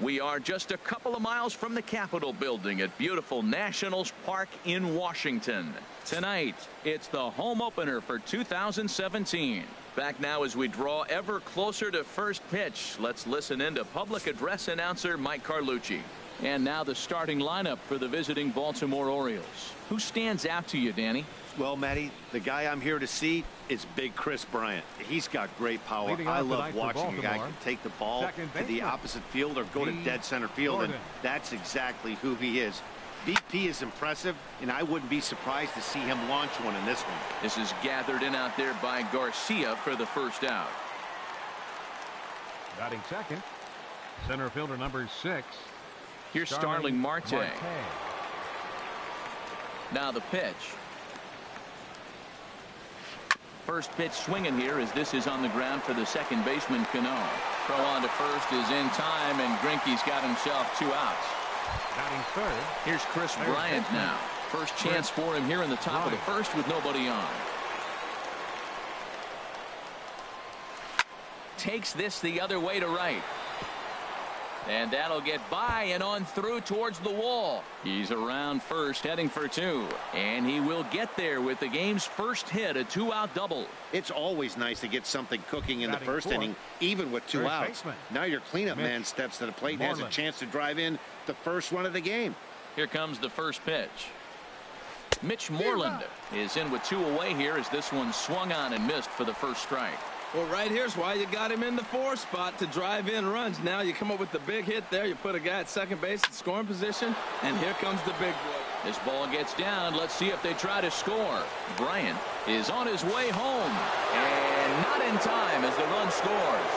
We are just a couple of miles from the Capitol building at beautiful Nationals Park in Washington. Tonight, it's the home opener for 2017. Back now as we draw ever closer to first pitch. Let's listen in to public address announcer Mike Carlucci. And now the starting lineup for the visiting Baltimore Orioles. Who stands out to you, Danny? Well, Matty, the guy I'm here to see is Big Chris Bryant. He's got great power. I love watching a guy can take the ball to the opposite field or go to dead center field, and that's exactly who he is. BP is impressive, and I wouldn't be surprised to see him launch one in this one. This is gathered in out there by Garcia for the first out. Batting second, center fielder number 6. Here's Starling Marte. Now the pitch. First pitch swinging here as this is on the ground for the second baseman, Cano. Throw on to first is in time, and Greinke's got himself 2 outs. Batting third. Here's Chris Bryant now. First chance for him here in the top of the first with nobody on. Takes this the other way to right. And that'll get by and on through towards the wall. He's around first, heading for 2. And he will get there with the game's first hit, a 2-out double. It's always nice to get something cooking in the first inning, even with 2 outs. Now your cleanup man steps to the plate and has a chance to drive in the first run of the game. Here comes the first pitch. Mitch Moreland is in with 2 away here as this one swung on and missed for the first strike. Well, right here's why you got him in the 4 spot to drive in runs. Now you come up with the big hit there. You put a guy at second base in scoring position, and here comes the big boy. This ball gets down. Let's see if they try to score. Bryant is on his way home, and not in time as the run scores.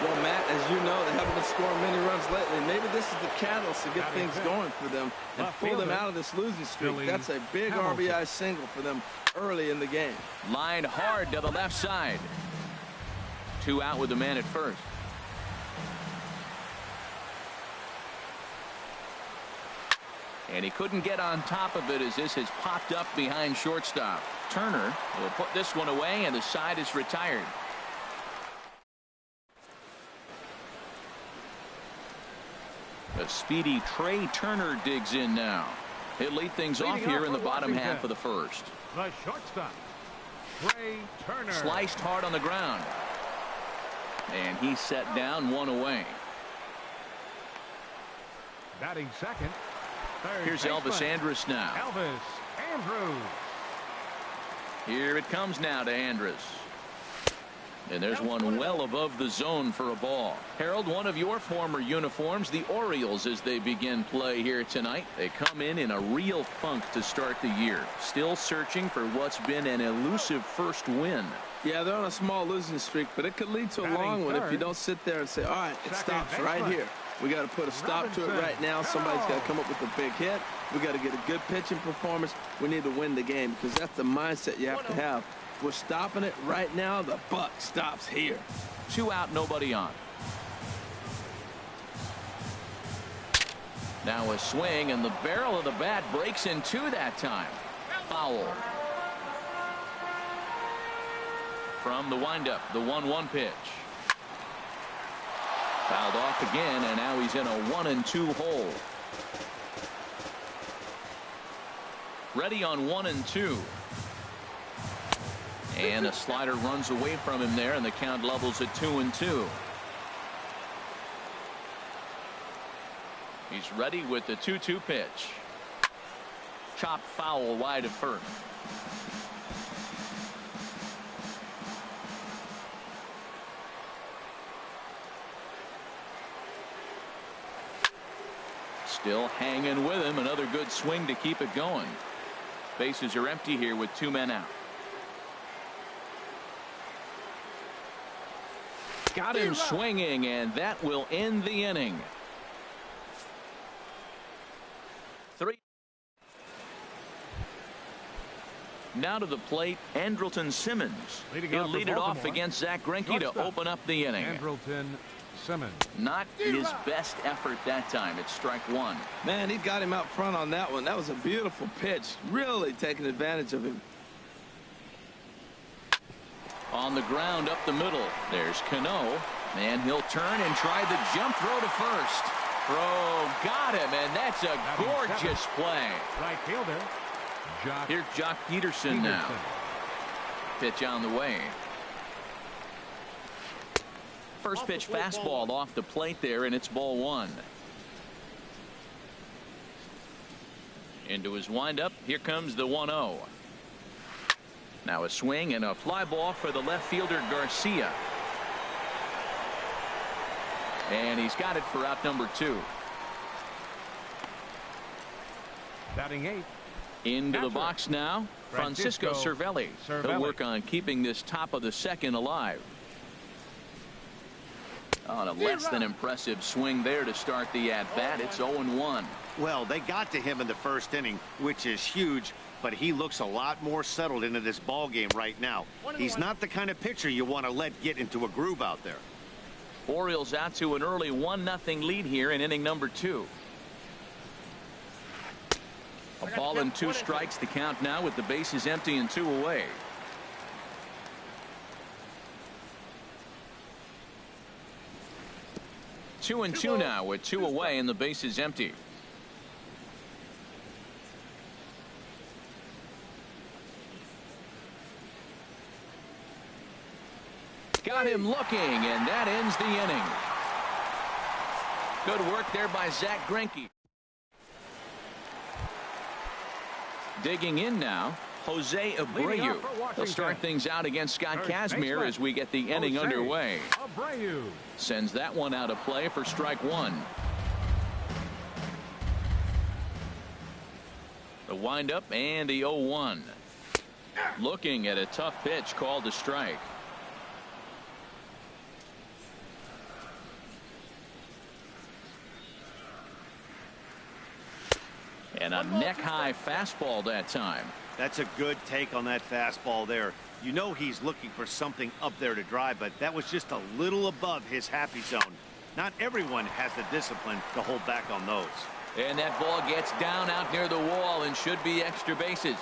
Well, Matt, as you know, they haven't been scoring many runs lately. Maybe this is the catalyst to get things going for them and pull them out of this losing streak. That's a big RBI single for them early in the game. Line hard to the left side. 2 out with the man at first. And he couldn't get on top of it as this has popped up behind shortstop. Turner will put this one away, and the side is retired. A speedy Trey Turner digs in now. He'll lead things off here in the bottom half of the first. The shortstop, Trey Turner. Sliced hard on the ground. And he's set down 1 away. Batting second. Here's Elvis Andrus now. Elvis Andrus. Here it comes now to Andrus. And there's one well above the zone for a ball. Harold, one of your former uniforms, the Orioles, as they begin play here tonight. They come in a real funk to start the year. Still searching for what's been an elusive first win. Yeah, they're on a small losing streak, but it could lead to a long one if you don't sit there and say, all right, it stops right here. We got to put a stop to it right now. Somebody's got to come up with a big hit. We got to get a good pitching performance. We need to win the game because that's the mindset you have to have. We're stopping it right now. The buck stops here. 2 out, nobody on. Now a swing, and the barrel of the bat breaks in 2 that time. Foul. From the windup, the 1-1 pitch. Fouled off again, and now he's in a 1-2 hole. Ready on 1-2. And a slider runs away from him there, and the count levels at 2-2. He's ready with the 2-2 pitch. Chopped foul wide of first. Still hanging with him. Another good swing to keep it going. Bases are empty here with 2 men out. Got him swinging, and that will end the inning. 3. Now to the plate, Andrelton Simmons. He'll lead it off against Zach Greinke to open up the inning. Andrelton Simmons. Not his best effort that time. It's strike 1. Man, he got him out front on that one. That was a beautiful pitch. Really taking advantage of him. On the ground up the middle. There's Cano, and he'll turn and try the jump throw to first. Throw, got him, and that's a gorgeous play. Right fielder. Here's Jock Peterson now. Pitch on the way. First pitch fastball off the plate there, and it's ball one. Into his windup. Here comes the 1-0. Now a swing and a fly ball for the left fielder Garcia. And he's got it for out number 2. Batting 8. Into the box now, Francisco Cervelli. He'll work on keeping this top of the second alive. On a less than impressive swing there to start the at-bat. It's 0-1. Well, they got to him in the first inning, which is huge, but he looks a lot more settled into this ball game right now. He's not the kind of pitcher you want to let get into a groove out there. Orioles out to an early 1-0 lead here in inning number 2. A ball and 2 strikes, the count now with the bases empty and 2 away. Two and 2 now with 2 away and the bases empty. Got him looking, and that ends the inning. Good work there by Zach Greinke. Digging in now, Jose Abreu. He'll start things out against Scott Kazmir as we get the inning underway. Sends that one out of play for strike 1. The windup and the 0-1. Looking at a tough pitch called a strike. And a neck-high fastball that time. That's a good take on that fastball there. You know he's looking for something up there to drive, but that was just a little above his happy zone. Not everyone has the discipline to hold back on those. And that ball gets down out near the wall and should be extra bases.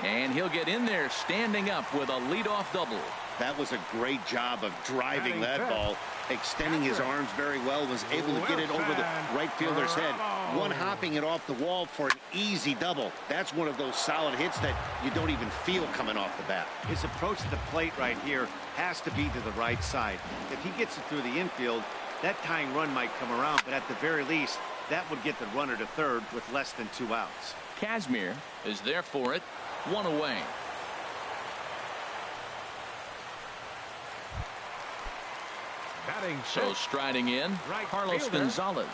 And he'll get in there standing up with a leadoff double. That was a great job of driving that ball, extending his arms very well, was able to get it over the right fielder's head, one hopping it off the wall for an easy double. That's one of those solid hits that you don't even feel coming off the bat. His approach to the plate right here has to be to the right side. If he gets it through the infield, that tying run might come around, but at the very least, that would get the runner to third with less than 2 outs. Kazmir is there for it, 1 away. So striding in, Carlos Gonzalez,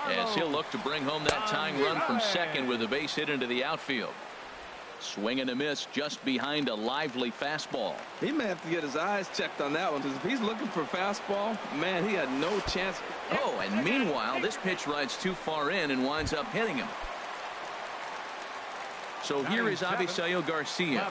as he'll look to bring home that tying run from second with a base hit into the outfield. Swing and a miss just behind a lively fastball. He may have to get his eyes checked on that one, because if he's looking for fastball, man, he had no chance. Oh, and meanwhile, this pitch rides too far in and winds up hitting him. So here is Avisail Garcia.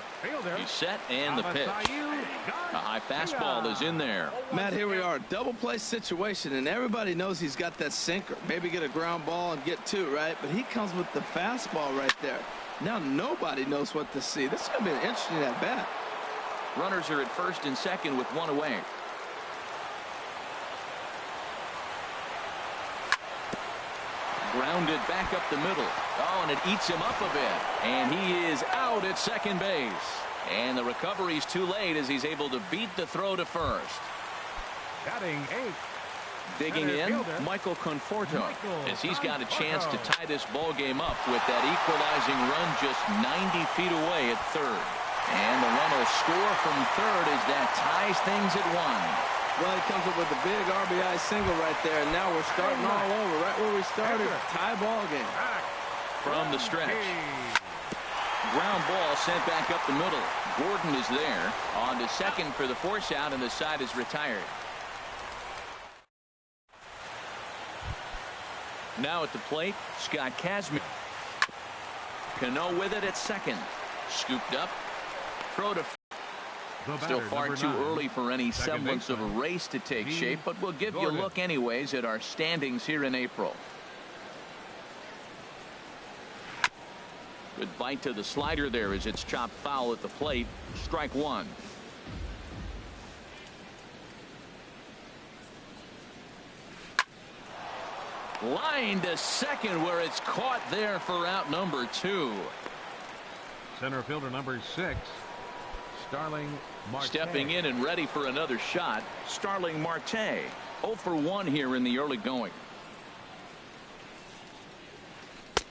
He's set and the pitch. A high fastball is in there. Matt, here we are, double play situation, and everybody knows he's got that sinker. Maybe get a ground ball and get 2, right? But he comes with the fastball right there. Now nobody knows what to see. This is going to be an interesting at bat. Runners are at first and second with 1 away. Grounded back up the middle. Oh, and it eats him up a bit. And he is out at second base. And the recovery's too late as he's able to beat the throw to first. Batting 8. Digging in, Michael Conforto, as he's got a chance to tie this ball game up with that equalizing run just 90 feet away at third. And the run will score from third as that ties things at 1. Well, he comes up with a big RBI single right there, and now we're starting all over, right where we started. Tie ball game. From the stretch. Ground ball sent back up the middle. Gordon is there. On to second for the force out, and the side is retired. Now at the plate, Scott Kazmir. Cano with it at second. Scooped up. Throw to still far too early for any semblance of a race to take shape, but we'll give you a look anyways at our standings here in April. Good bite to the slider there as it's chopped foul at the plate. Strike 1. Line to second, where it's caught there for out number 2. Center fielder number 6, Starling Marte. Stepping in and ready for another shot, Starling Marte. 0 for 1 here in the early going.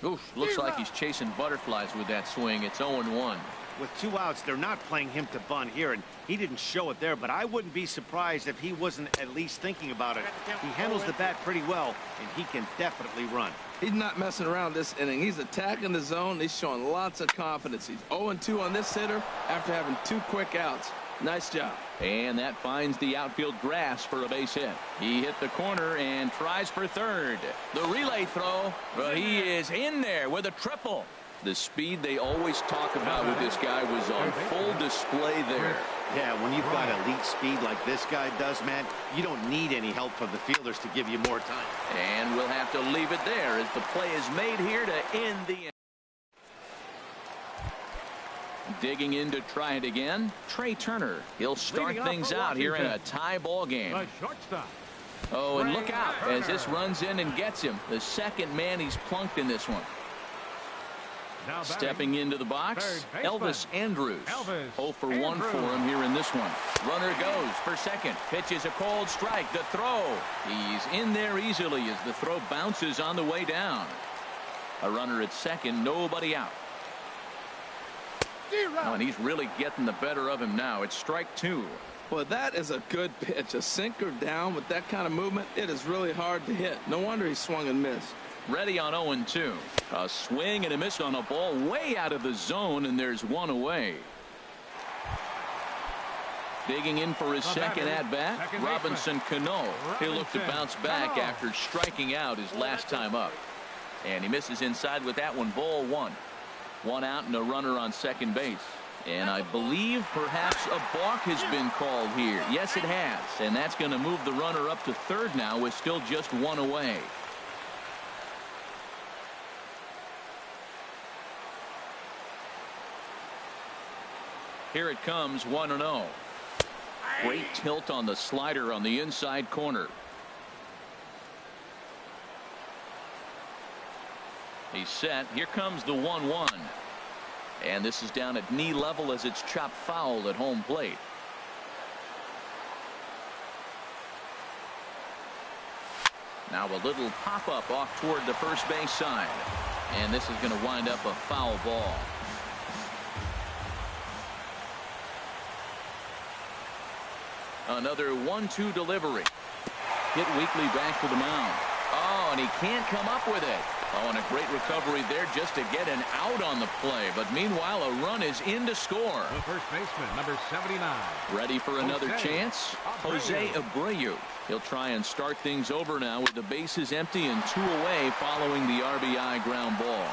Oof, looks like he's chasing butterflies with that swing. It's 0-1. With 2 outs, they're not playing him to bunt here, and he didn't show it there, but I wouldn't be surprised if he wasn't at least thinking about it. He handles the bat pretty well, and he can definitely run. He's not messing around this inning. He's attacking the zone. He's showing lots of confidence. He's 0-2 on this hitter after having 2 quick outs. Nice job. And that finds the outfield grass for a base hit. He hit the corner and tries for third. The relay throw, well, he is in there with a triple. The speed they always talk about with this guy was on full display there. Yeah, when you've got elite speed like this guy does, man, you don't need any help from the fielders to give you more time. And we'll have to leave it there as the play is made here to end the inning. Digging in to try it again, Trey Turner. He'll start things out here in a tie ball game. Oh, and look out as this runs in and gets him. The second man he's plunked in this one. Stepping into the box, Elvis Andrews. 0 for 1 for him here in this one. Runner goes for second. Pitches a cold strike. The throw. He's in there easily as the throw bounces on the way down. A runner at second, nobody out. Oh, and he's really getting the better of him now. It's strike 2. Well, that is a good pitch. A sinker down with that kind of movement, it is really hard to hit. No wonder he swung and missed. Ready on 0-2. A swing and a miss on a ball way out of the zone, and there's 1 away. Digging in for his second at-bat, Robinson Cano. He'll look to bounce back after striking out his last time up. And he misses inside with that one, ball 1. 1 out and a runner on second base. And I believe perhaps a balk has been called here. Yes, it has. And that's going to move the runner up to third now with still just 1 away. Here it comes, 1-0. Great tilt on the slider on the inside corner. He's set. Here comes the 1-1. And this is down at knee level as it's chopped foul at home plate. Now a little pop-up off toward the first base side. And this is going to wind up a foul ball. Another 1-2 delivery. Hit Weekly back to the mound. Oh, and he can't come up with it. Oh, and a great recovery there just to get an out on the play. But meanwhile, a run is in to score. The first baseman, number 79. Ready for another chance? Jose Abreu. He'll try and start things over now with the bases empty and 2 away following the RBI ground ball.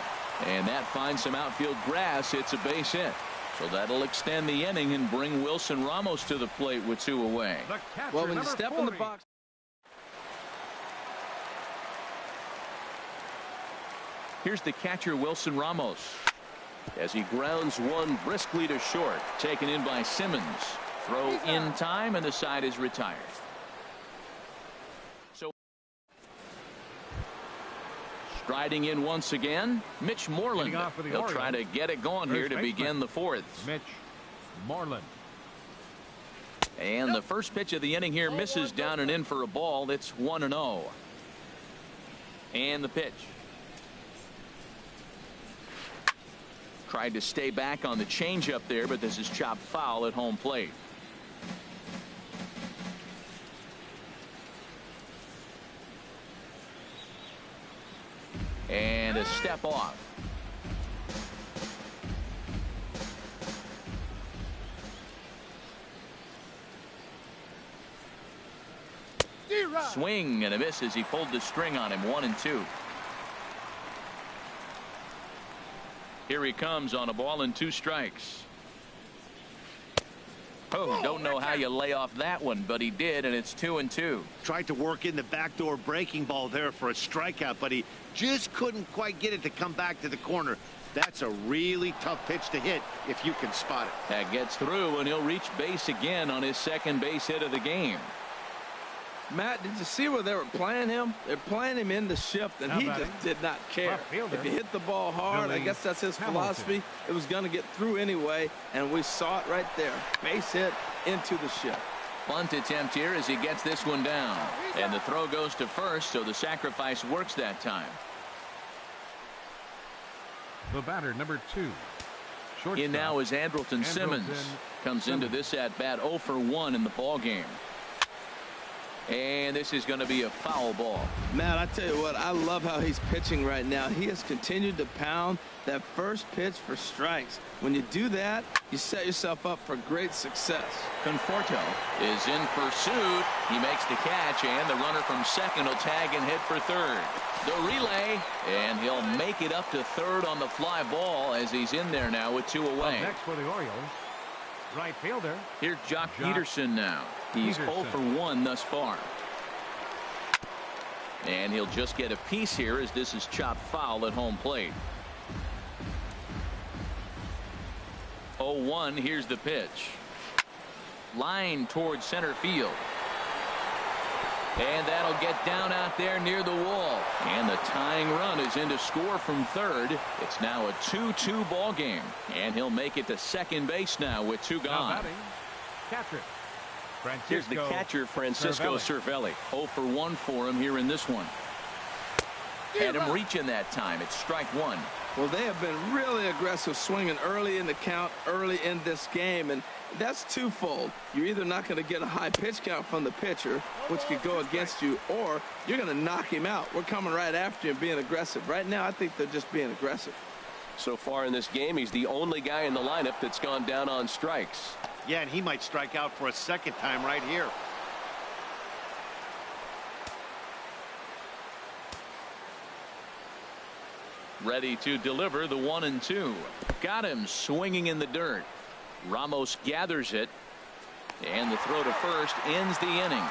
And that finds some outfield grass. It's a base hit. So that'll extend the inning and bring Wilson Ramos to the plate with 2 away. Well, when you step in the box. Here's the catcher, Wilson Ramos, as he grounds one briskly to short. Taken in by Simmons. Throw in time, and the side is retired. So striding in once again, Mitch Moreland. He'll try to get it going here to begin the 4th. Mitch Moreland. And the first pitch of the inning here misses down and in for a ball. It's 1-0. And the pitch. Tried to stay back on the changeup there, but this is chopped foul at home plate. And a step off. Swing and a miss as he pulled the string on him. 1-2. Here he comes on a ball and 2 strikes. Oh, don't know how you lay off that one, but he did, and it's 2-2. Tried to work in the backdoor breaking ball there for a strikeout, but he just couldn't quite get it to come back to the corner. That's a really tough pitch to hit if you can spot it. That gets through, and he'll reach base again on his second base hit of the game. Matt, did you see where they were playing him? They're playing him in the shift, and he just did not care. If you hit the ball hard, I guess that's his philosophy. It was going to get through anyway, and we saw it right there. Base hit into the shift. Bunt attempt here as he gets this one down. And the throw goes to first, so the sacrifice works that time. The batter, number 2. Shortstop. In now is Andrelton Simmons. Comes into this at bat 0 for 1 in the ball game. And this is going to be a foul ball. Matt, I tell you what, I love how he's pitching right now. He has continued to pound that first pitch for strikes. When you do that, you set yourself up for great success. Conforto is in pursuit. He makes the catch, and the runner from second will tag and hit for third. The relay, and he'll make it up to third on the fly ball as he's in there now with 2 away. Up next for the Orioles, right fielder. Here's Jock Peterson now. He's 0 for 1 thus far. And he'll just get a piece here as this is chopped foul at home plate. 0-1. Here's the pitch. Line towards center field. And that'll get down out there near the wall. And the tying run is in to score from third. It's now a 2-2 ball game. And he'll make it to second base now with 2 gone. Here's the catcher, Francisco Cervelli. 0 for 1 for him here in this one. Had him reaching that time. It's strike 1. Well, they have been really aggressive swinging early in the count, early in this game, and that's twofold. You're either not going to get a high pitch count from the pitcher, which could go against you, or you're going to knock him out. We're coming right after you and being aggressive. Right now, I think they're just being aggressive. So far in this game, he's the only guy in the lineup that's gone down on strikes. Yeah, and he might strike out for a second time right here. Ready to deliver the 1-2. Got him swinging in the dirt. Ramos gathers it. And the throw to first ends the inning.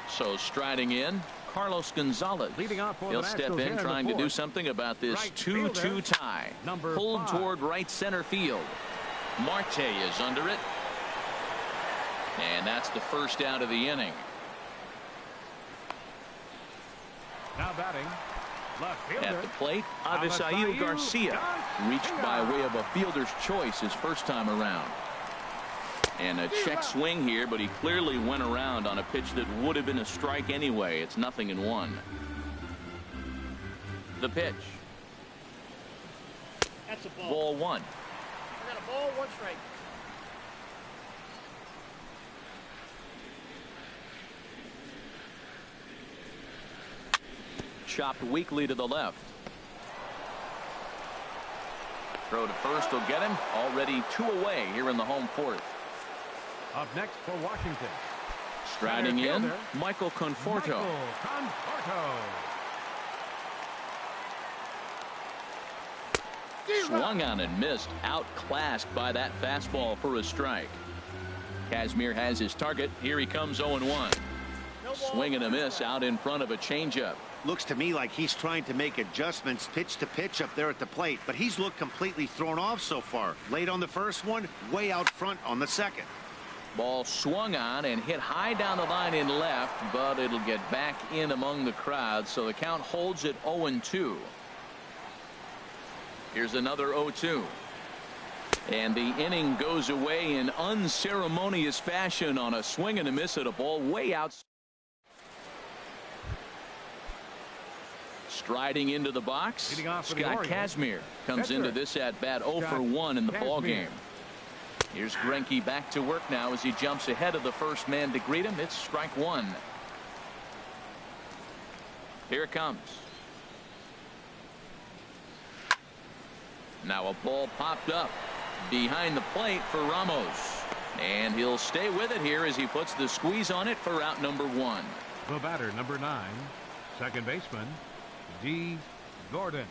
So striding in, Carlos Gonzalez. He'll step in trying to do something about this 2-2 tie. Pulled toward right center field. Marte is under it. And that's the first out of the inning. Now batting, left fielder. At the plate, Avisail Garcia. Reached by way of a fielder's choice his first time around. And a check swing here, but he clearly went around on a pitch that would have been a strike anyway. It's 0-1. The pitch. That's a ball. Ball 1. I got a ball, 1 strike. Chopped weakly to the left. Throw to first will get him. Already 2 away here in the home 4th. Up next for Washington. Striding in, Michael Conforto. Swung on and missed. Outclassed by that fastball for a strike. Kazmir has his target. Here he comes 0-1. Swing and a miss out in front of a changeup. Looks to me like he's trying to make adjustments pitch to pitch up there at the plate, but he's looked completely thrown off so far. Late on the first one, way out front on the second. Ball swung on and hit high down the line in left, but it'll get back in among the crowd, so the count holds at 0-2. Here's another 0-2. And the inning goes away in unceremonious fashion on a swing and a miss at a ball way out. Striding into the box, Scott Kazmir comes into this at bat 0 for 1 in the ball game. Here's Greinke back to work now as he jumps ahead of the first man to greet him. It's strike 1. Here it comes. Now a ball popped up behind the plate for Ramos. And he'll stay with it here as he puts the squeeze on it for out number 1. The batter, number 9, second baseman, D. Gordon.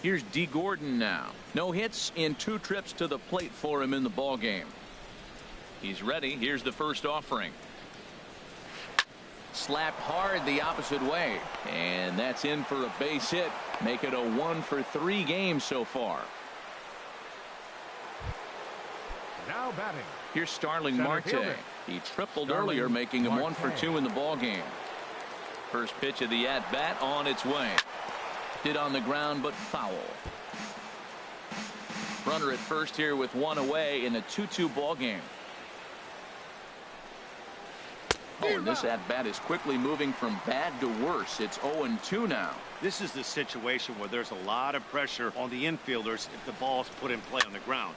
Here's D. Gordon now. No hits in 2 trips to the plate for him in the ball game. He's ready. Here's the first offering. Slapped hard the opposite way. And that's in for a base hit. Make it a 1-for-3 game so far. Now batting. Here's Starling Marte. fielder. He tripled Starling earlier, making him Marte. 1-for-2 in the ball game. First pitch of the at-bat on its way. Hit on the ground, but foul. Runner at first here with one away in a 2-2 ball game. Oh, and this at-bat is quickly moving from bad to worse. It's 0-2 now. This is the situation where there's a lot of pressure on the infielders if the ball's put in play on the ground.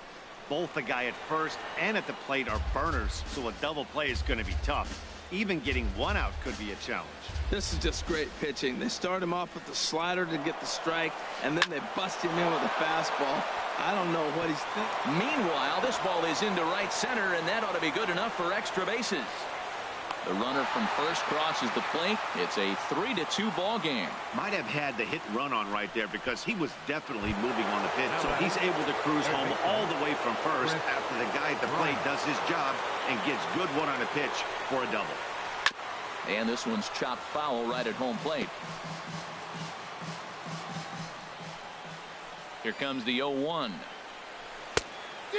Both the guy at first and at the plate are burners, so a double play is going to be tough. Even getting one out could be a challenge. This is just great pitching. They start him off with the slider to get the strike, and then they bust him in with a fastball. I don't know what he's thinking. Meanwhile, this ball is into right center, and that ought to be good enough for extra bases. The runner from first crosses the plate. It's a 3-2 ball game. Might have had the hit run on right there because he was definitely moving on the pitch, so he's able to cruise home all the way from first after the guy at the plate does his job and gets good one on a pitch for a double. And this one's chopped foul right at home plate. Here comes the 0-1.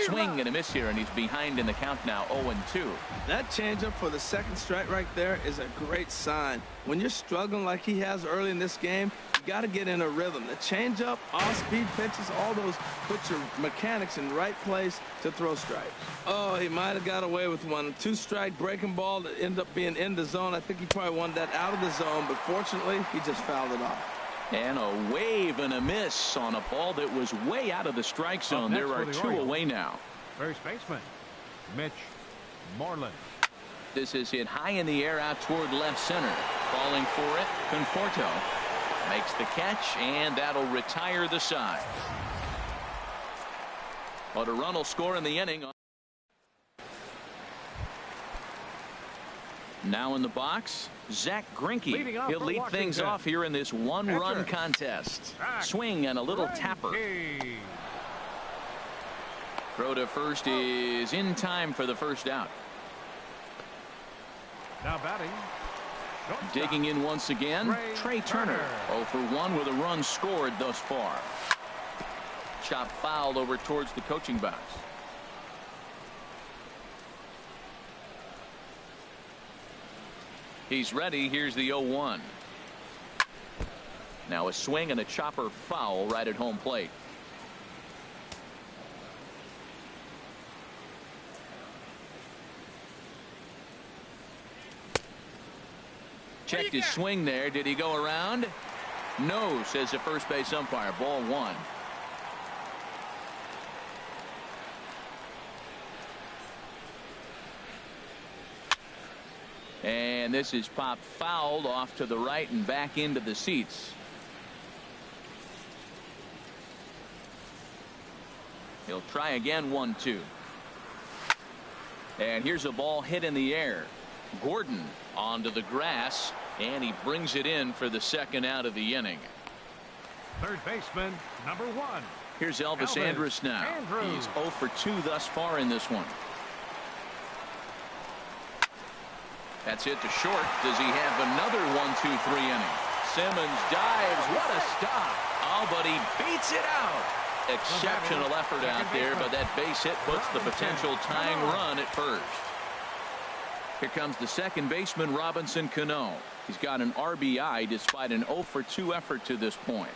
Swing and a miss here, and he's behind in the count now, 0-2. That changeup for the second strike right there is a great sign. When you're struggling like he has early in this game, you got to get in a rhythm. The changeup, off-speed pitches, all those put your mechanics in the right place to throw strikes. Oh, he might have got away with one. 2-strike breaking ball that ended up being in the zone. I think he probably wanted that out of the zone, but fortunately, he just fouled it off. And a wave and a miss on a ball that was way out of the strike zone. There are two away now. First baseman, Mitch Moreland. This is hit high in the air out toward left center. Falling for it, Conforto makes the catch, and that'll retire the side. But a run will score in the inning. Now in the box, Zach Greinke. He'll lead things off here in this one-run contest. Swing and a little tapper. Throw to first is in time for the first out. Now batting. Digging in once again, Trey Turner. 0 for 1 with a run scored thus far. Chop fouled over towards the coaching box. He's ready. Here's the 0-1. Now a swing and a chopper foul right at home plate. Checked his swing there. Did he go around? No, says the first base umpire. Ball 1. And this is popped fouled off to the right and back into the seats. He'll try again. 1-2. And here's a ball hit in the air. Gordon onto the grass, and he brings it in for the second out of the inning. Third baseman, number 1. Here's Elvis Andrus now. He's 0 for 2 thus far in this one. That's hit to short. Does he have another 1-2-3 inning? Simmons dives. What a stop. Oh, but he beats it out. Exceptional effort out there, but that base hit puts the potential tying run at first. Here comes the second baseman, Robinson Cano. He's got an RBI despite an 0 for 2 effort to this point.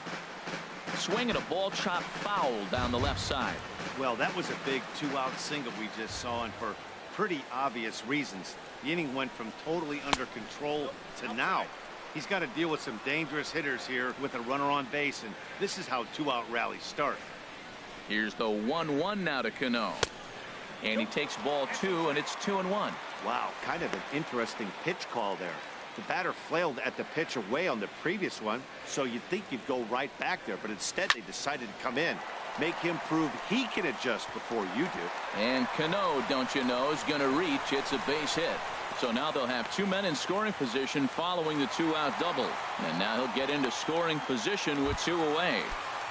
Swing and a ball chopped foul down the left side. Well, that was a big 2-out single we just saw, and for pretty obvious reasons. The inning went from totally under control to now. He's got to deal with some dangerous hitters here with a runner on base, and this is how 2-out rallies start. Here's the 1-1 now to Cano. And he takes ball 2, and it's 2-1. Wow, kind of an interesting pitch call there. The batter flailed at the pitch away on the previous one, so you'd think you'd go right back there, but instead they decided to come in. Make him prove he can adjust before you do. And Cano, don't you know, is going to reach. It's a base hit. So now they'll have 2 men in scoring position following the 2-out double. And now he'll get into scoring position with 2 away.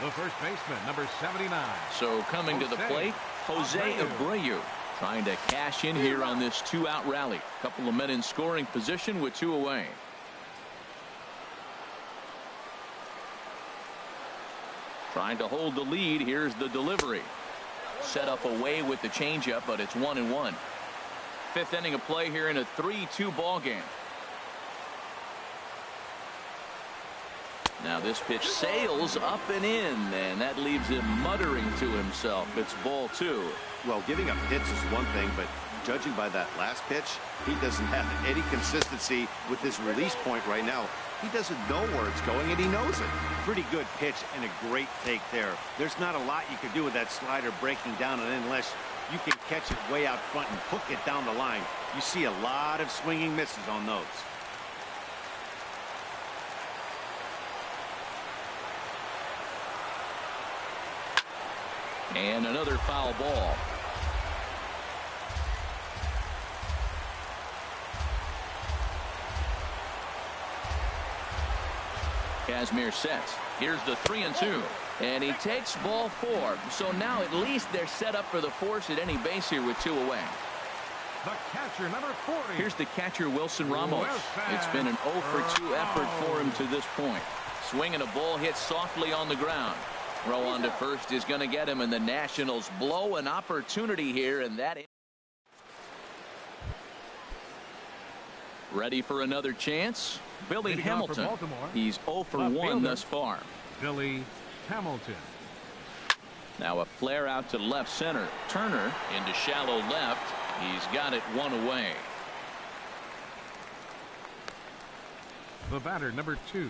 The first baseman, number 79. So coming to the plate, Jose Abreu. Trying to cash in here on this 2-out rally. Couple of men in scoring position with 2 away. Trying to hold the lead. Here's the delivery. Set up away with the changeup, but it's 1-1. 5th inning of play here in a 3-2 ball game. Now this pitch sails up and in, and that leaves him muttering to himself. It's ball 2. Well, giving up hits is one thing, but judging by that last pitch, he doesn't have any consistency with his release point right now. He doesn't know where it's going, and he knows it. Pretty good pitch and a great take there. There's not a lot you can do with that slider breaking down, and unless you can catch it way out front and hook it down the line, you see a lot of swinging misses on those. And another foul ball. Kazmir sets. Here's the 3-2. And he takes ball 4. So now at least they're set up for the force at any base here with 2 away. The catcher, number 40. Here's the catcher, Wilson Ramos. It's been an 0 for 2 effort for him to this point. Swinging a ball hit softly on the ground. Throw on to first is going to get him, and the Nationals blow an opportunity here, and that. Ready for another chance? Billy Hamilton. He's 0 for 1 thus far. Billy Hamilton. Now a flare out to left center. Turner into shallow left. He's got it 1 away. The batter, number 2.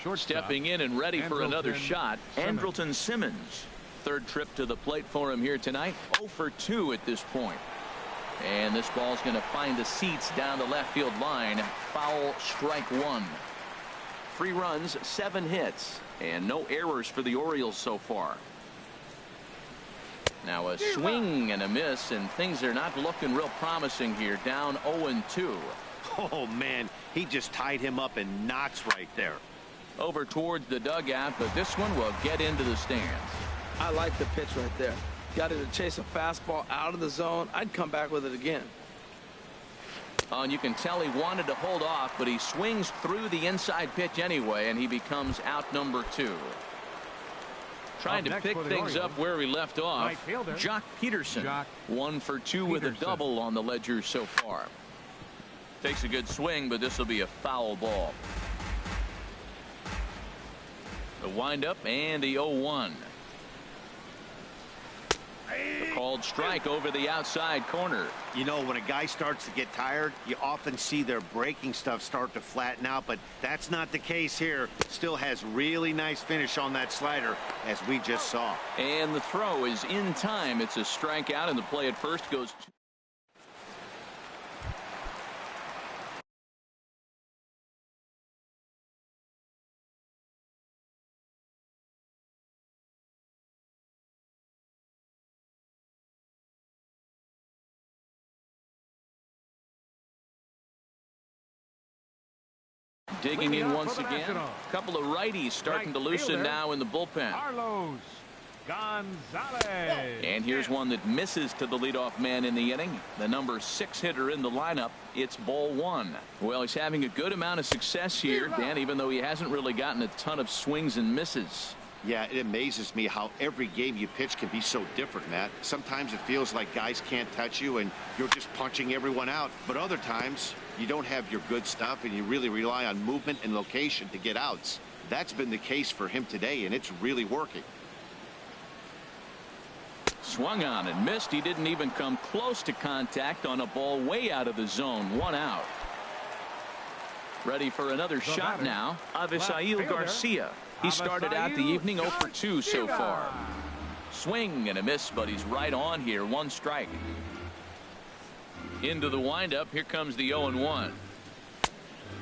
Shortstop. Stepping in and ready for another shot, Andrelton Simmons. 3rd trip to the plate for him here tonight. 0 for 2 at this point. And this ball's going to find the seats down the left field line. Foul, strike 1. 3 runs, 7 hits, and no errors for the Orioles so far. Now a swing and a miss, and things are not looking real promising here. Down 0-2. Oh, man, he just tied him up in knots right there. Over towards the dugout, but this one will get into the stands. I like the pitch right there. Got it to chase a fastball out of the zone. I'd come back with it again. Oh, and you can tell he wanted to hold off, but he swings through the inside pitch anyway, and he becomes out number 2. Trying to pick things up where we left off. Jock Peterson. 1 for 2 with a double on the ledger so far. Takes a good swing, but this will be a foul ball. The windup and the 0-1. A called strike over the outside corner. You know, when a guy starts to get tired, you often see their breaking stuff start to flatten out, but that's not the case here. Still has really nice finish on that slider, as we just saw. And the throw is in time. It's a strikeout, and the play at first goes. Digging in once again. A couple of righties starting to loosen now in the bullpen. Carlos Gonzalez. And here's one that misses to the leadoff man in the inning. The number 6 hitter in the lineup. It's ball 1. Well, he's having a good amount of success here, Dan, even though he hasn't really gotten a ton of swings and misses. Yeah, it amazes me how every game you pitch can be so different, Matt. Sometimes it feels like guys can't touch you and you're just punching everyone out. But other times you don't have your good stuff and you really rely on movement and location to get outs. That's been the case for him today, and it's really working. Swung on and missed. He didn't even come close to contact on a ball way out of the zone. 1 out. Ready for another shot now. Avisail Garcia. He started out the evening 0 for 2 so far. Swing and a miss, but he's right on here. 1 strike. Into the windup. Here comes the 0-1.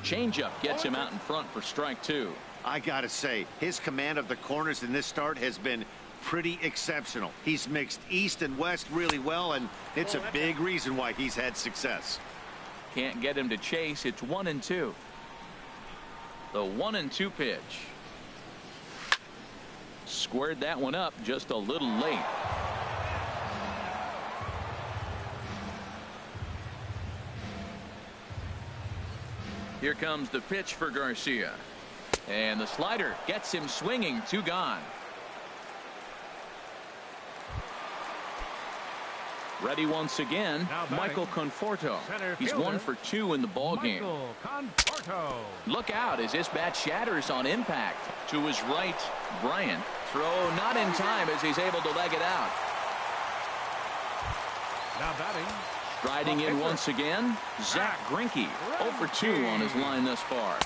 Changeup gets him out in front for strike 2. I gotta say, his command of the corners in this start has been pretty exceptional. He's mixed east and west really well, and it's a big reason why he's had success. Can't get him to chase. It's 1-2. The 1-2 pitch. Squared that one up just a little late. Here comes the pitch for Garcia. And the slider gets him swinging. 2 gone. Ready once again, Michael Conforto. He's 1 for 2 in the ball game. Look out as this bat shatters on impact. To his right, Bryant. Throw not in time as he's able to leg it out. Now batting. Striding in once again, Zach Greinke. 0 for 2 on his line thus far.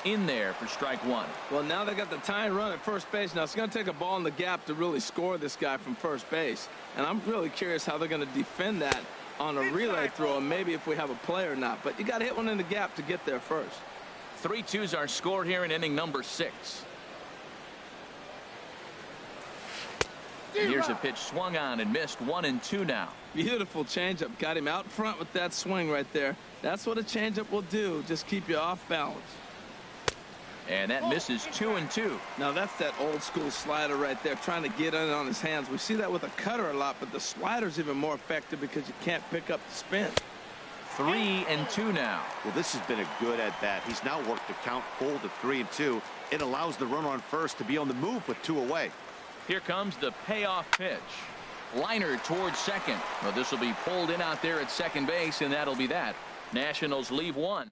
In there for strike 1. Well, now they got the tying run at first base. Now it's going to take a ball in the gap to really score this guy from first base. And I'm really curious how they're going to defend that on a relay throw, and maybe if we have a play or not. But you got to hit one in the gap to get there first. 3-2s are scored here in inning number 6. Here's a pitch swung on and missed. 1-2 now. Beautiful changeup. Got him out front with that swing right there. That's what a changeup will do. Just keep you off balance. And that misses. 2-2. Now that's that old school slider right there, trying to get in on his hands. We see that with a cutter a lot, but the slider's even more effective because you can't pick up the spin. 3-2 now. Well, this has been a good at bat. He's now worked the count full to 3-2. It allows the runner on first to be on the move with 2 away. Here comes the payoff pitch. Liner towards second. Well, this will be pulled in out there at second base, and that'll be that. Nationals leave 1.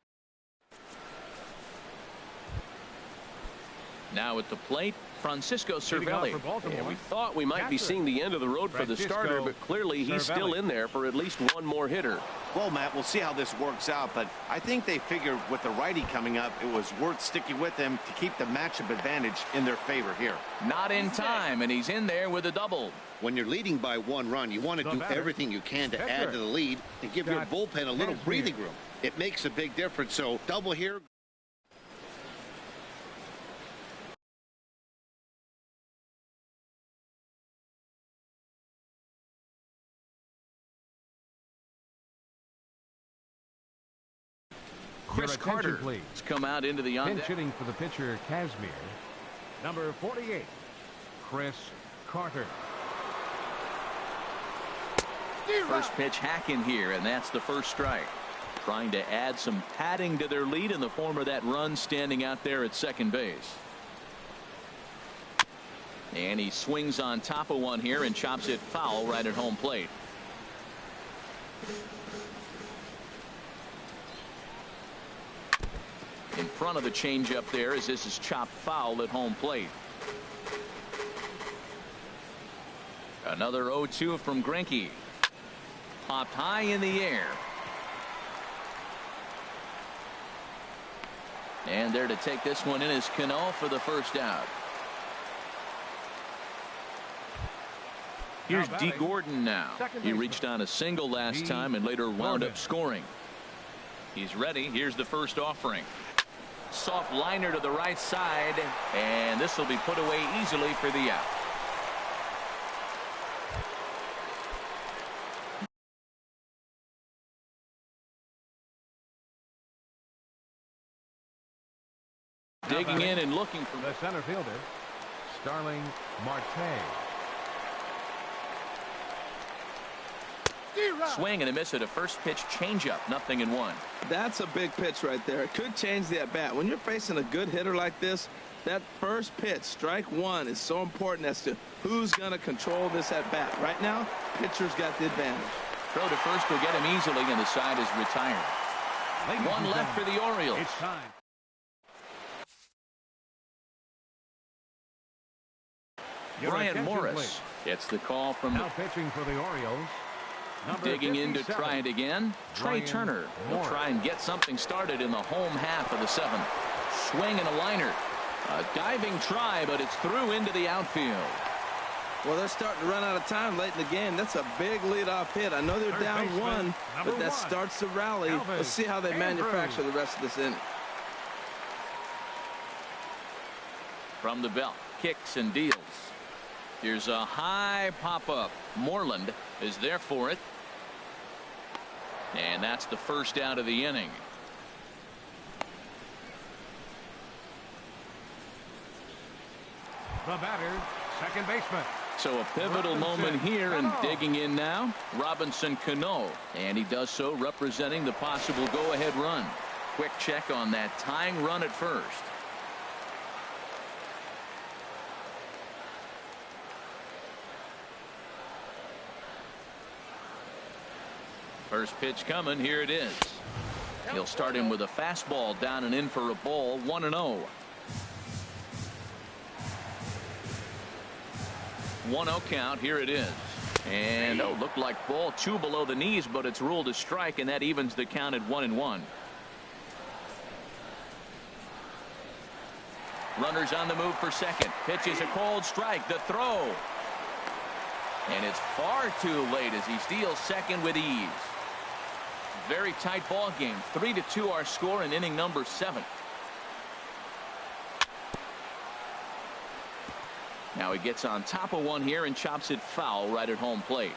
Now at the plate, Francisco Cervelli. And we thought we might be seeing the end of the road for the starter, but clearly he's still in there for at least 1 more hitter. Well, Matt, we'll see how this works out, but I think they figured with the righty coming up, it was worth sticking with him to keep the matchup advantage in their favor here. Not in time, and he's in there with a double. When you're leading by 1 run, you want to do everything you can to add to the lead and give your bullpen a little breathing room. It makes a big difference, so double here. Chris Carter has come out into the on deck. Hitting for the pitcher, Kazmir. Number 48, Chris Carter. First pitch hack in here, and that's the first strike. Trying to add some padding to their lead in the form of that run standing out there at second base. And he swings on top of one here and chops it foul right at home plate. In front of the changeup there as this is chopped foul at home plate. Another 0-2 from Greinke. Popped high in the air. And there to take this one in is Cano for the first out. Here's D. Gordon now. He reached on a single last time and later wound up scoring. He's ready. Here's the first offering. Soft liner to the right side, and this will be put away easily for the out. Digging in and looking for the center fielder, Starling Marte. Swing and a miss at a first pitch changeup. 0-1. That's a big pitch right there. It could change the at bat. When you're facing a good hitter like this, that first pitch, strike 1, is so important as to who's going to control this at bat. Right now, pitcher's got the advantage. Throw to first will get him easily, and the side is retired. One left for the Orioles. It's time. Brian Morris gets the call from now pitching for the Orioles. Digging in to try it again. Trey Turner will try and get something started in the home half of the 7th. Swing and a liner. A diving try, but it's through into the outfield. Well, they're starting to run out of time late in the game. That's a big leadoff hit. I know they're down 1, but that starts the rally. Let's see how they manufacture the rest of this inning. From the belt, kicks and deals. Here's a high pop-up. Moreland is there for it. And that's the first out of the inning. The batter, second baseman. So a pivotal moment here, and digging in now, Robinson Cano. And he does so representing the possible go-ahead run. quick check on that tying run at first. First pitch coming. Here it is. He'll start him with a fastball down and in for a ball. 1-0. 1-0 count. Here it is. And looked like ball 2 below the knees, but it's ruled a strike, and that evens the count at 1-1. Runners on the move for second. Pitch is a called strike. The throw. And it's far too late as he steals second with ease. Very tight ball game. 3-2 our score in inning number 7. Now he gets on top of one here and chops it foul right at home plate.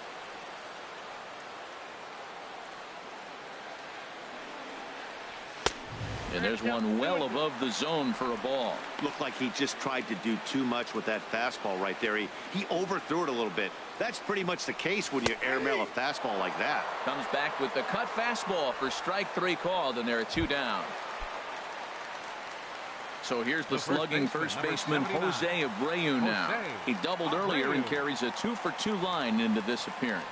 And there's one well above the zone for a ball. Looked like he just tried to do too much with that fastball right there. He overthrew it a little bit. That's pretty much the case when you airmail a fastball like that. Comes back with the cut fastball for strike 3 called, and there are 2 down. So here's the slugging first baseman Jose Abreu now. He doubled earlier and carries a 2-for-2 line into this appearance.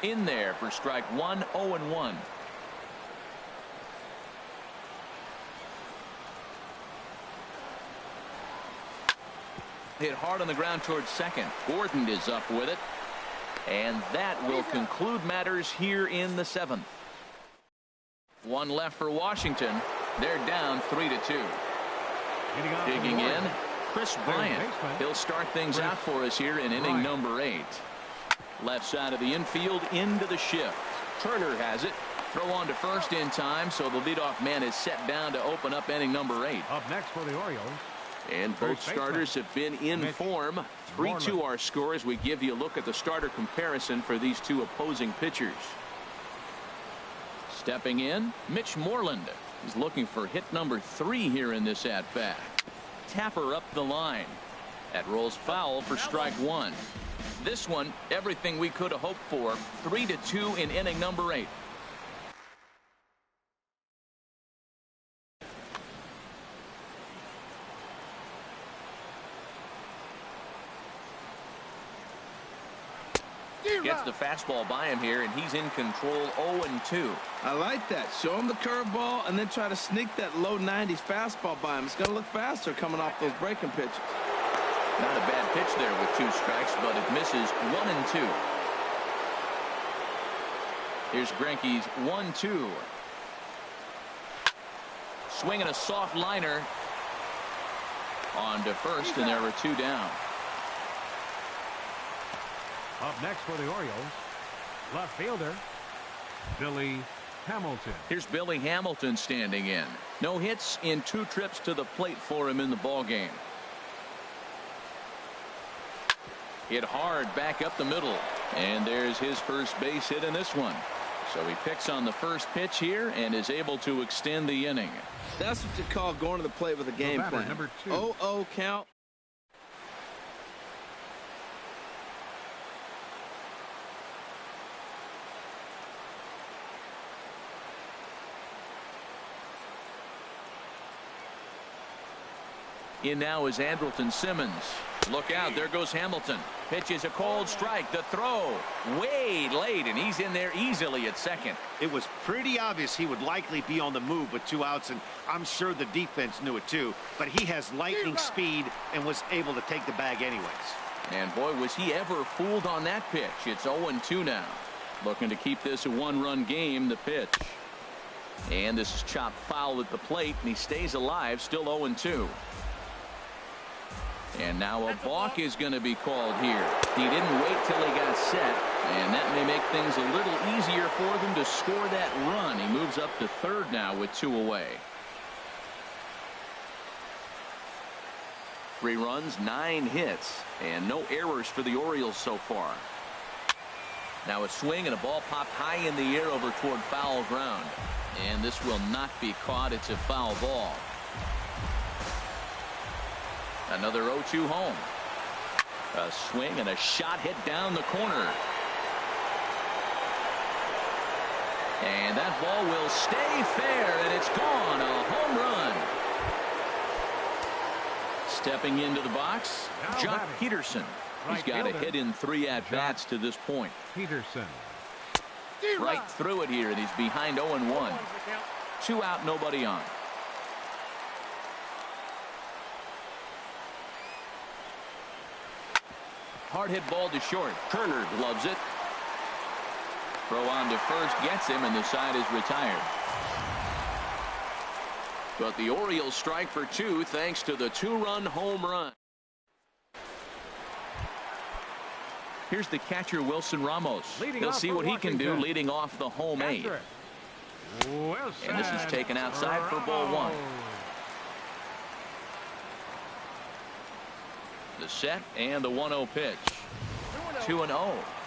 In there for strike 1. 0-1. Hit hard on the ground towards second. Gordon is up with it. And that will conclude matters here in the 7th. 1 left for Washington. They're down 3-2. Digging in, Chris Bryant. He'll start things out for us here in inning number 8. Left side of the infield into the shift. Turner has it. Throw on to first in time, so the leadoff man is set down to open up inning number 8. Up next for the Orioles. And both starters have been in form. 3-2 our score as we give you a look at the starter comparison for these 2 opposing pitchers. Stepping in, Mitch Moreland. He's looking for hit number 3 here in this at-bat. Tapper up the line. That rolls foul for strike 1. This one, everything we could have hoped for. 3-2 in inning number 8. Gets the fastball by him here, and he's in control. 0-2. I like that. Show him the curveball and then try to sneak that low 90s fastball by him. It's going to look faster coming off those breaking pitches. Not a bad pitch there with 2 strikes, but it misses. 1-2. Here's Greinke's 1-2. Swinging a soft liner on to first, and there were 2 down. Up next for the Orioles, left fielder Billy Hamilton. Here's Billy Hamilton standing in. No hits in 2 trips to the plate for him in the ball game. Hit hard back up the middle, and there's his first base hit in this one. So he picks on the first pitch here and is able to extend the inning. That's what you call going to the plate with a game plan. Number 2. 0-0 count. In now is Andrelton Simmons. Look out, there goes Hamilton. Pitch is a cold strike. The throw way late, and he's in there easily at second. It was pretty obvious he would likely be on the move with 2 outs, and I'm sure the defense knew it too. But he has lightning speed and was able to take the bag anyways. And boy, was he ever fooled on that pitch. It's 0-2 now. Looking to keep this a 1-run game. The pitch. And this is chopped foul at the plate, and he stays alive, still 0-2. And now a balk is going to be called here. He didn't wait till he got set, and that may make things a little easier for them to score that run. He moves up to third now with 2 away. 3 runs, 9 hits, and no errors for the Orioles so far. Now a swing and a ball popped high in the air over toward foul ground. And this will not be caught. It's a foul ball. Another 0-2 home. A swing and a shot hit down the corner. And that ball will stay fair, and it's gone. A home run. Stepping into the box, Jock Peterson. He's got a hit in 3 at-bats to this point. Peterson. Right through it here, and he's behind 0-1. 2 out, nobody on. Hard hit ball to short. Turner loves it. Throw on to first gets him, and the side is retired. But the Orioles strike for 2 thanks to the 2-run home run. Here's the catcher, Wilson Ramos. He'll see what he can do leading off the home 8. And this is taken outside for ball 1. The set and the 1-0 pitch. 2-0.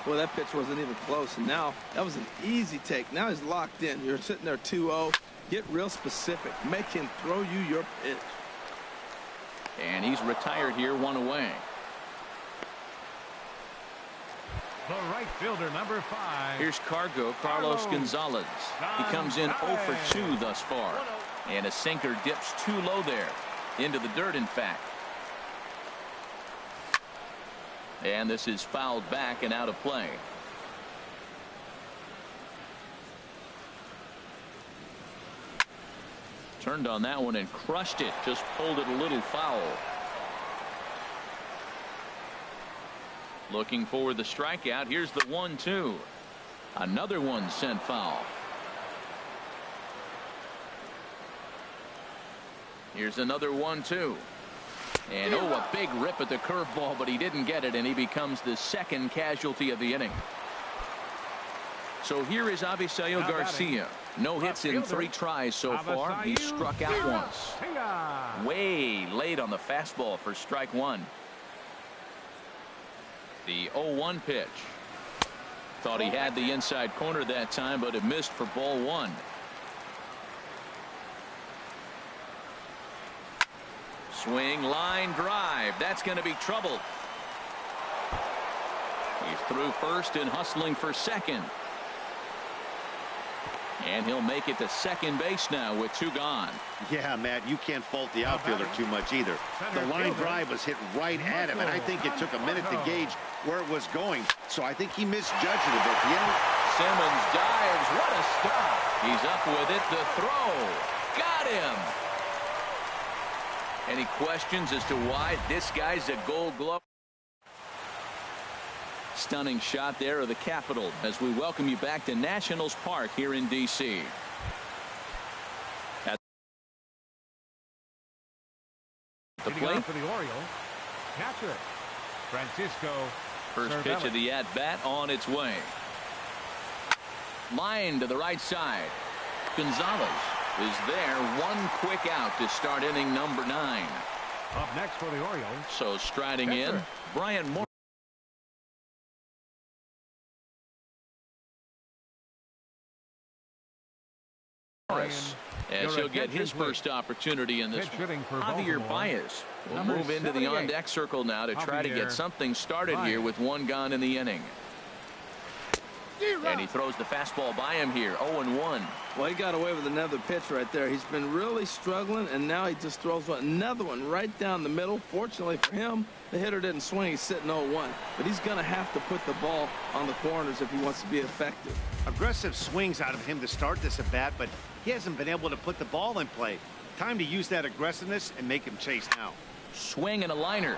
Well, that pitch wasn't even close, and now that was an easy take. Now he's locked in. You're sitting there 2-0. Get real specific. Make him throw you your pitch. And he's retired here, 1 away. The right fielder, number 5. Here's Carlos Gonzalez. He comes in 0 for 2 thus far. And a sinker dips too low there. Into the dirt, in fact. And this is fouled back and out of play. Turned on that one and crushed it. Just pulled it a little foul. Looking for the strikeout. Here's the 1-2. Another one sent foul. Here's another 1-2. And a big rip at the curveball, but he didn't get it, and he becomes the second casualty of the inning. So here is Avisail Garcia. No hits in 3 tries so far. He struck out once. Way late on the fastball for strike 1. The 0-1 pitch. Thought he had the inside corner that time, but it missed for ball 1. Swing, line drive. That's going to be trouble. He's through first and hustling for second. And he'll make it to second base now with 2 gone. Yeah, Matt, you can't fault the outfielder too much either. The line drive was hit right at him, and I think it took a minute to gauge where it was going. So I think he misjudged it a bit. Simmons dives. What a stop. He's up with it. The throw. Got him. Any questions as to why this guy's a Gold Glove? Stunning shot there of the Capitol as we welcome you back to Nationals Park here in D.C. At the plate for the Orioles, catcher Francisco. First pitch of the at-bat on its way. Line to the right side. Gonzalez is there. 1 quick out to start inning number 9. Up next for the Orioles. So striding in, Brian Morris, as he'll get his first opportunity in this one. Javier Baez will move into the on-deck circle now to try to get something started here with 1 gone in the inning. And he throws the fastball by him here. 0-1. Well, he got away with another pitch right there. He's been really struggling, and now he just throws another one right down the middle. Fortunately for him, the hitter didn't swing. He's sitting 0-1. But he's going to have to put the ball on the corners if he wants to be effective. Aggressive swings out of him to start this at bat, but he hasn't been able to put the ball in play. Time to use that aggressiveness and make him chase now. Swing and a liner.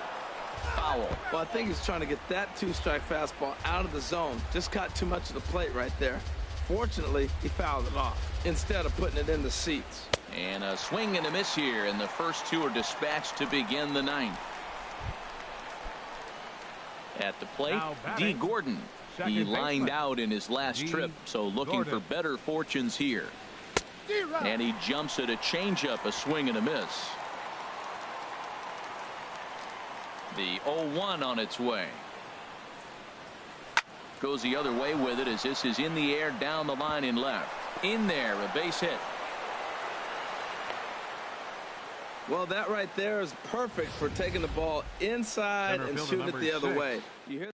Foul. Well, I think he's trying to get that 2-strike fastball out of the zone. Just caught too much of the plate right there. Fortunately, he fouled it off instead of putting it in the seats. And a swing and a miss here, and the first 2 are dispatched to begin the 9th. At the plate, D. Gordon. He lined out in his last trip, so looking for better fortunes here. And he jumps at a changeup, a swing and a miss. The 0-1 on its way. Goes the other way with it as this is in the air down the line in left. In there, a base hit. Well, that right there is perfect for taking the ball inside and shooting it the other way. You hear?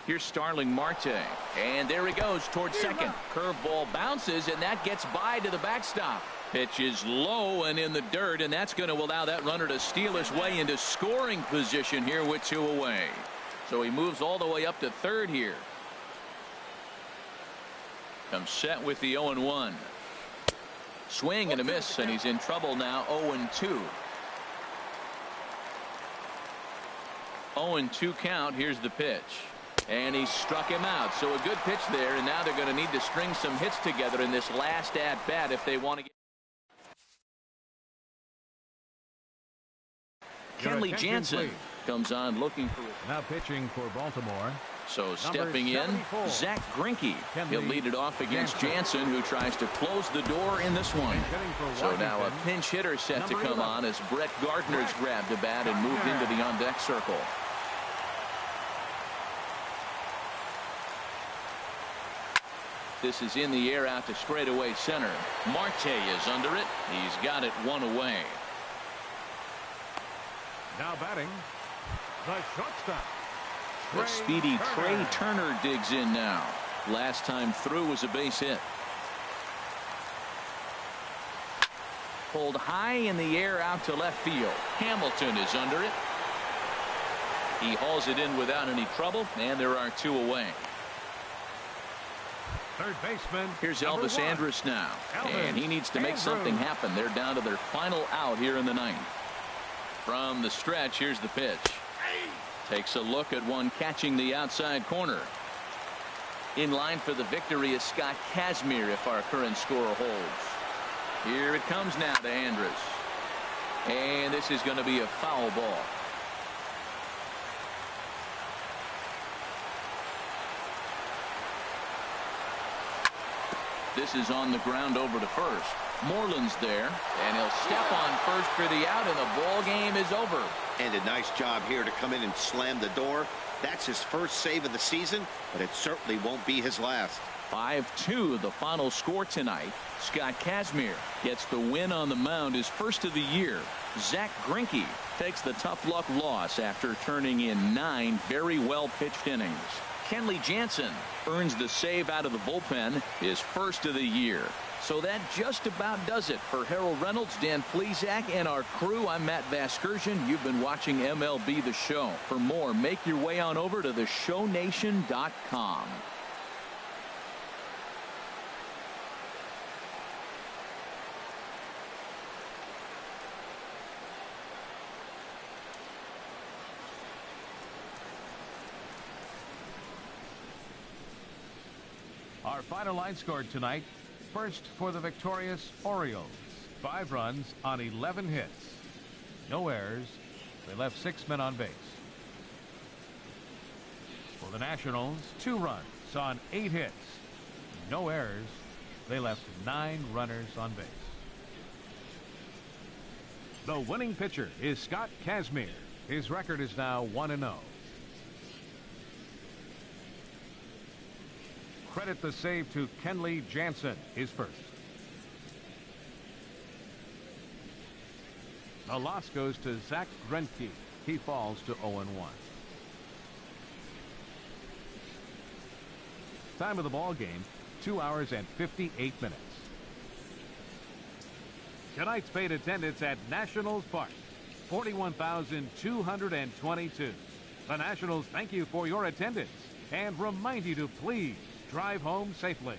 Here's Starling Marte, and there he goes towards second. Curveball bounces, and that gets by to the backstop. Pitch is low and in the dirt, and that's going to allow that runner to steal his way into scoring position here with 2 away. So he moves all the way up to third here. Comes set with the 0-1. Swing and a miss, and he's in trouble now. 0-2. 0-2 count. Here's the pitch. And he struck him out. So a good pitch there, and now they're going to need to string some hits together in this last at-bat if they want to get. Kenley Jansen comes on looking for it. Now pitching for Baltimore. So stepping in, Zach Greinke. He'll lead it off against Jansen, who tries to close the door in this one. So now a pinch hitter set to come on as Brett Gardner's grabbed a bat and moved into the on-deck circle. This is in the air out to straightaway center. Marte is under it. He's got it 1 away. Now batting, the shortstop. The speedy Trey Turner digs in now. Last time through was a base hit. Pulled high in the air out to left field. Hamilton is under it. He hauls it in without any trouble, and there are 2 away. Third baseman. Here's Elvis Andrus now, and he needs to make something happen. They're down to their final out here in the 9th. From the stretch, here's the pitch. Takes a look at one catching the outside corner. In line for the victory is Scott Kazmir if our current score holds. Here it comes now to Andrus. And this is going to be a foul ball. This is on the ground over to first. Moreland's there, and he'll step on first for the out, and the ball game is over. And a nice job here to come in and slam the door. That's his first save of the season, but it certainly won't be his last. 5-2 the final score tonight. Scott Kazmir gets the win on the mound, his first of the year. Zach Greinke takes the tough luck loss after turning in 9 very well pitched innings. Kenley Jansen earns the save out of the bullpen, his first of the year. So that just about does it for Harold Reynolds, Dan Plesac, and our crew. I'm Matt Vasgersian. You've been watching MLB The Show. For more, make your way on over to theshownation.com. Our final line scored tonight. First for the victorious Orioles. 5 runs on 11 hits. No errors. They left 6 men on base. For the Nationals, 2 runs on 8 hits. No errors. They left 9 runners on base. The winning pitcher is Scott Kazmir. His record is now 1-0. Credit the save to Kenley Jansen, his first. The loss goes to Zach Greinke. He falls to 0-1. Time of the ball game, 2 hours and 58 minutes. Tonight's paid attendance at Nationals Park, 41,222. The Nationals thank you for your attendance and remind you to please drive home safely.